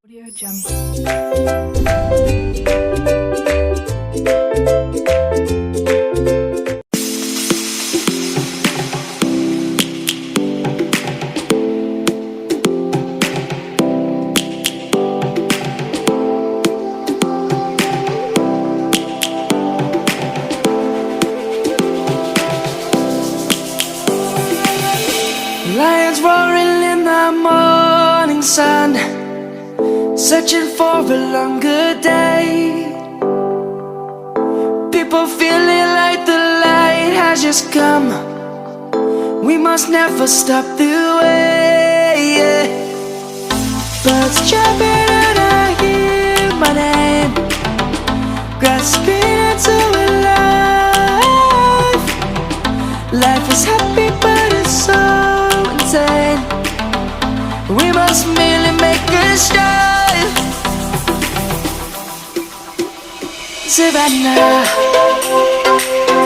Audio Jungle. Lions roaring in the morning sun, searching for a longer day. People feeling like the light has just come. We must never stop the way. Birds chirping and I hear my name, grasping into a life. Life is happy but it's so insane. We must merely make a start. Savannah,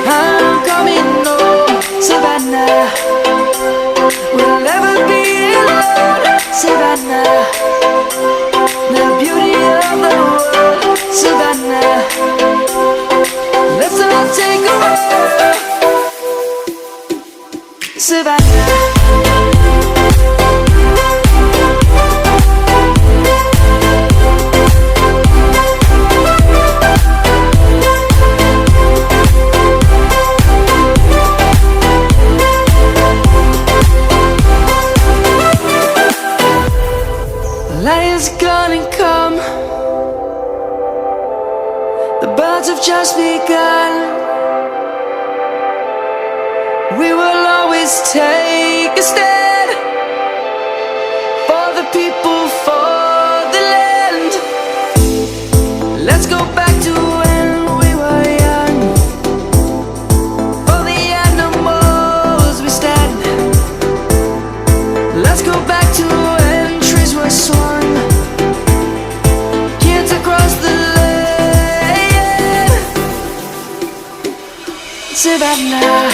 I'm coming home. Savannah, we'll never be alone. Savannah, the beauty of the world. Savannah, let's all take a walk. Savannah. Lion's gonna come. The birds have just begun. We will always take a stand for the people, for the land. Let's go back to when we were young. For the animals we stand. Let's go back to when trees were swung, kids across the land. Savannah,